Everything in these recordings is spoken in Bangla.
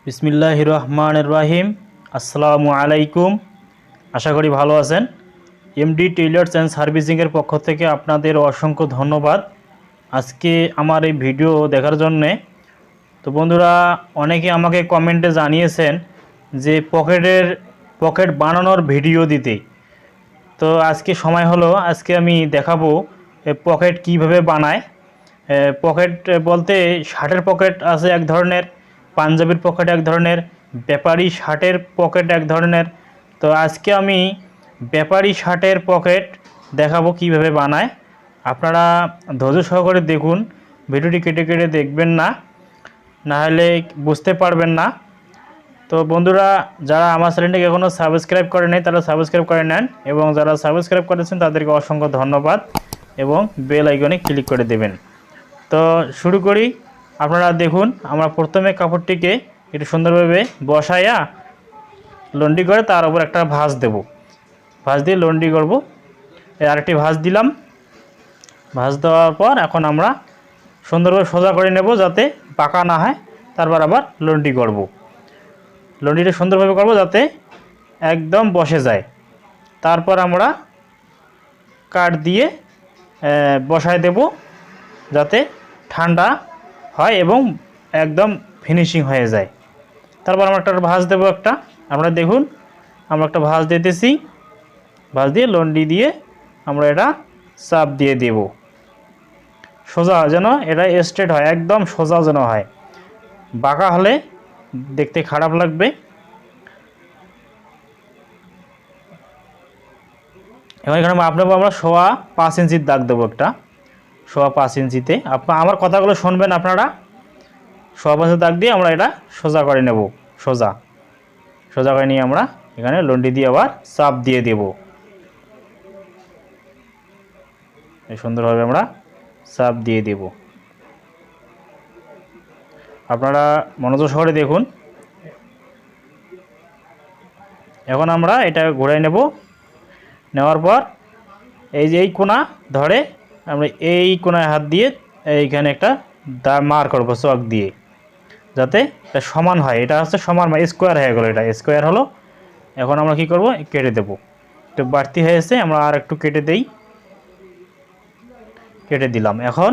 বিসমিল্লাহির রহমানির রহিম। আসসালামু আলাইকুম। আশা করি ভালো আছেন। এমডি টেইলার্স অ্যান্ড সার্ভিসিংয়ের পক্ষ থেকে আপনাদের অসংখ্য ধন্যবাদ আজকে আমার এই ভিডিও দেখার জন্যে। তো বন্ধুরা, অনেকে আমাকে কমেন্টে জানিয়েছেন যে পকেট বানানোর ভিডিও দিতে। তো আজকে সময় হলো, আজকে আমি দেখাবো পকেট কিভাবে বানায়। পকেট বলতে শার্টের পকেট আছে এক ধরনের, পাঞ্জাবির পকেট এক ধরনের, ব্যাপারী শার্টের পকেট এক ধরনের। তো আজকে আমি ব্যাপারী শার্টের পকেট দেখাবো কিভাবে বানায়। আপনারা ধৈর্য সহকারে দেখুন, ভিডিওটি কেটে কেটে দেখবেন না, নাহলে বুঝতে পারবেন না। তো বন্ধুরা, যারা আমার চ্যানেলটিকে এখনও সাবস্ক্রাইব করে নেই তারা সাবস্ক্রাইব করে নেন, এবং যারা সাবস্ক্রাইব করেছেন তাদেরকে অসংখ্য ধন্যবাদ, এবং বেল আইকনে ক্লিক করে দেবেন। তো শুরু করি। আপনারা দেখুন, আমরা প্রথমে কাপড়টিকে একটু সুন্দরভাবে বসাইয়া লন্ডি করে তার উপর একটা ভাঁজ দেব, ভাঁজ দিয়ে লন্ডি করব। আরেকটি ভাঁজ দিলাম। ভাঁজ দেওয়ার পর এখন আমরা সুন্দরভাবে সোজা করে নেব যাতে পাকা না হয়। তারপর আবার লন্ডি করব। লন্ডিটা সুন্দরভাবে করব যাতে একদম বসে যায়। তারপর আমরা কাট দিয়ে বসায় দেব যাতে ঠান্ডা হয় এবং একদম ফিনিশিং হয়ে যায়। তারপর আমরা একটা ভাঁজ দেবো একটা। আমরা দেখুন, আমরা একটা ভাঁজ দিতেছি। ভাঁজ দিয়ে লন্ডি দিয়ে আমরা এটা চাপ দিয়ে দেব সোজা, যেন এটা স্ট্রেট হয়, একদম সোজা যেন হয়। বাঁকা হলে দেখতে খারাপ লাগবে। এখানে আমরা 5.25 ইঞ্চির দাগ দেবো একটা, 5.25 ইঞ্চিতে। আমার কথাগুলো শুনবেন আপনারা। 5.25 ইঞ্চির দাগ দিয়ে আমরা এটা সোজা করে নেব। সোজা করে নিয়ে আমরা এখানে লন্ডি দিয়ে আবার চাপ দিয়ে দেব। এই সুন্দরভাবে আমরা চাপ দিয়ে দেব। আপনারা মনোযোগ সহকারে দেখুন। এখন আমরা এটা ঘুরাই নেব। নেওয়ার পর এই যে এই কোণা ধরে আমরা এই কোণায় হাত দিয়ে এইখানে একটা দাগ মার করবো চক দিয়ে, যাতে এটা সমান হয়। এটা হচ্ছে সমান, স্কোয়ার হয়ে গেলো, এটা স্কোয়ার হলো। এখন আমরা কি করব, কেটে দেব। একটু বাড়তি হয়েছে, আমরা আর একটু কেটে দেই। কেটে দিলাম। এখন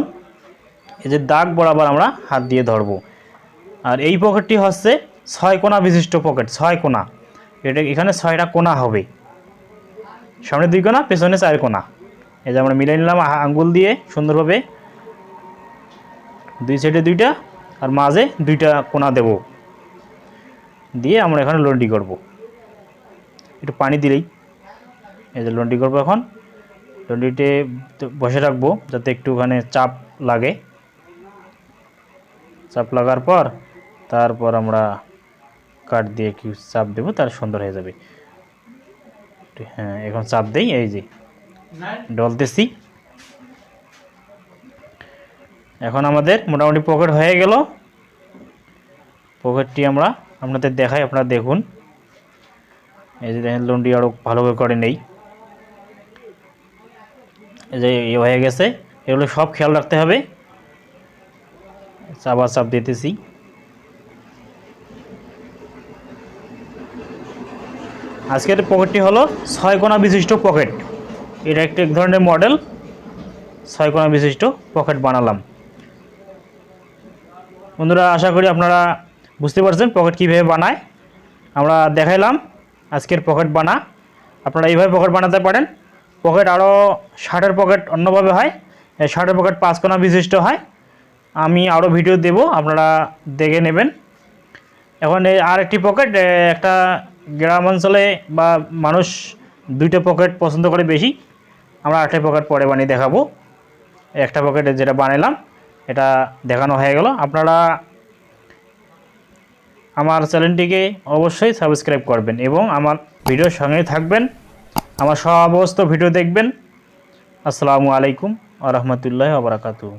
এই যে দাগ বরাবর আমরা হাত দিয়ে ধরবো। আর এই পকেটটি হচ্ছে 6 কোণা বিশিষ্ট পকেট, 6 কোণা। এটা এখানে 6টা কোণা হবে, সামনে 2 কোণা, পেছনে 4 কোণা। এই যে আমরা মিলাই নিলাম আঙ্গুল দিয়ে সুন্দরভাবে, 2 সাইডে 2টা আর মাঝে 2টা কোণা দেব। দিয়ে আমরা এখানে লন্ডি করব। একটু পানি দিলেই এই যে লন্ডি করব। এখন লন্ডিতে বসে রাখবো যাতে একটু ওখানে চাপ লাগে। চাপ লাগার পর তারপর আমরা কাট দিয়ে একটু চাপ দেবো, তার সুন্দর হয়ে যাবে। হ্যাঁ, এখন চাপ দেই, এই যে ডলতেছি। এখন আমাদের মোটামুটি পকেট হয়ে গেল। পকেটটি আমরা আপনাদের দেখাই, আপনারা দেখুন। এই যে দেখেন, লন্ডি আরও ভালোভাবে করে নেই। এই যে হয়ে গেছে। এগুলো সব খেয়াল রাখতে হবে। আবার চাপ দিতেছি। আজকের পকেটটি হলো 6 কোণা বিশিষ্ট পকেট। এটা একটা এক ধরনের মডেল। 6 কোণা বিশিষ্ট পকেট বানালাম। বন্ধুরা, আশা করি আপনারা বুঝতে পারছেন পকেট কীভাবে বানায়। আমরা দেখাইলাম আজকের পকেট বানা। আপনারা এইভাবে পকেট বানাতে পারেন। পকেট আরও শার্টের পকেট অন্যভাবে হয়। শার্টের পকেট 5 কোণা বিশিষ্ট হয়। আমি আরও ভিডিও দেব, আপনারা দেখে নেবেন। এখন এই আরেকটি পকেট, একটা গ্রাম অঞ্চলে বা মানুষ 2টা পকেট পছন্দ করে বেশি। আমরা আরেকটা পকেট পরে বানিয়ে দেখাবো। একটা পকেট যেটা বানালাম এটা দেখানো হয়ে গেল। আপনারা আমার চ্যানেলটিকে অবশ্যই সাবস্ক্রাইব করবেন এবং আমার ভিডিওর সঙ্গে থাকবেন, আমার সমস্ত ভিডিও দেখবেন। আসসালামু আলাইকুম ওয়া রাহমাতুল্লাহি ওয়া বারাকাতুহু।